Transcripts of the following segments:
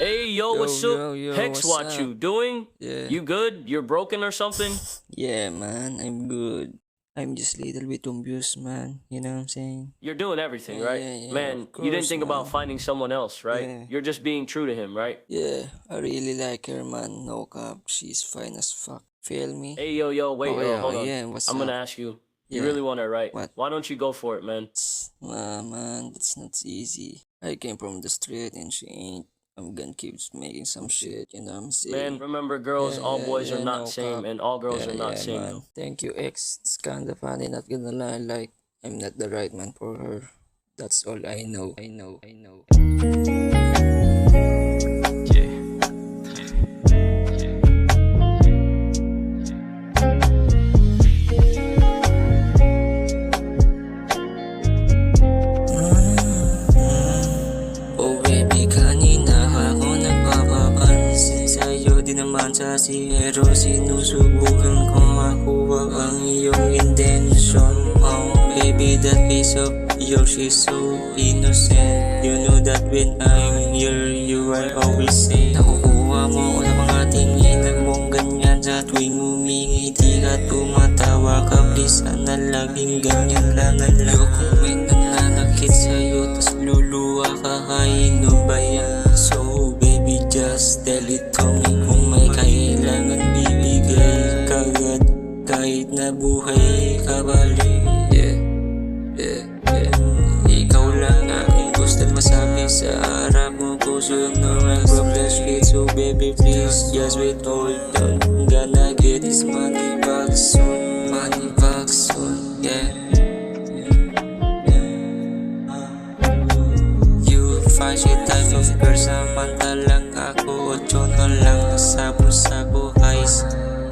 Hey, yo, what's up? Hex, what's what up? you doing? Yeah. You good? You're broken or something? Yeah, man, I'm good. I'm just little bit confused, man. You know what I'm saying? You're doing everything, Yeah, right? yeah, yeah, Man, of you didn't course, think about man. finding someone else, right? Yeah. You're just being true to him, right? Yeah, I really like her, man. No cap, she's fine as fuck. Feel me? Hey, yo, wait, hold on. Yeah, what's I'm gonna up? ask you. Yeah. You really want it, right? What? Why don't you go for it, man? Man, that's not easy. I came from the street and she ain't. I'm gonna keep making some shit, you know what I'm saying? Man, remember, girls, all boys are not no same, cap. and all girls are not Yeah, same, man. though. Thank you, X. It's kinda funny, not gonna lie. Like, I'm not the right man for her. That's all I know. Oh baby, kanina ako nagpapapansin sa'yo. Di naman sa sihero, sinusubukan kong makuha ang iyong intensyon. Oh baby, that piece of yours is so innocent. You know that when I'm here, you are always say nakukuha mo ko sa mga tinginan mong ganyan. Sa tuwing umingiti ka, tumatawa ka. Please, sana laging ganyan lang. Ayokong may nananakit sa'yo, tas luluha ka. Kaino ba yan? So baby, just tell it to me. Kung may kailangan, bibigay kagad. Kahit na buhay ka bali. Yeah. Ikaw lang aking gusto masabi sa harap mo. Puso na mag-flashlight. So baby, please just wait, hold on. Gonna get this money back soon. Yeah. You find shit type of girl. Samantalang ako 8 na lang. Nasabol sa buhays.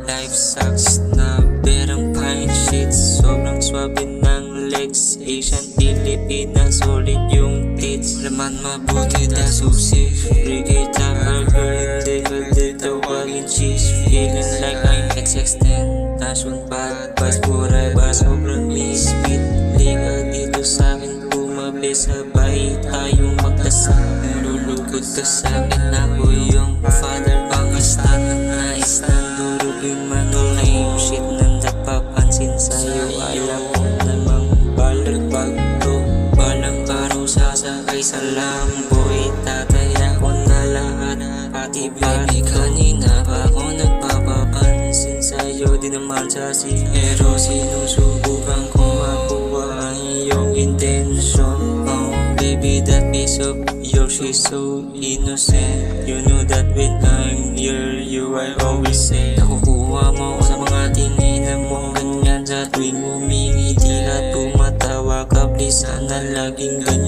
Life sucks na berang pine shit. Sobrang swabe ng legs. Asian, Filipina, solid yung tits. Laman mabuti na susi. Ricky Tucker, girl, hindi ka dito waging cheese. Feeling like I'm XXXTentacion. Bad vibes, puray ba sobrang misfit. Liga dito sa'kin, kumabi sabay tayong magdasal. Lulugod ka sa'kin, ako yung father. Pangistan na nais na durugin man. Lame shit nang napapansin sa'yo. Alam mo namang balagbag to. Balang araw sasakay sa lamboy. Tataya ko na lahat, pati baby. Kanina pa ako nagpapapansin sa'yo. Di naman sa sihero, sinusubukan kong makuha ang iyong intensyon. Oh baby, that piece of yours is so innocent. You know that when I'm here, you are always say nakukuha mo ko sa mga tinginan mong ganyan. Sa tuwing umingiti ka, tumatawa ka. Please, sana laging ganyan.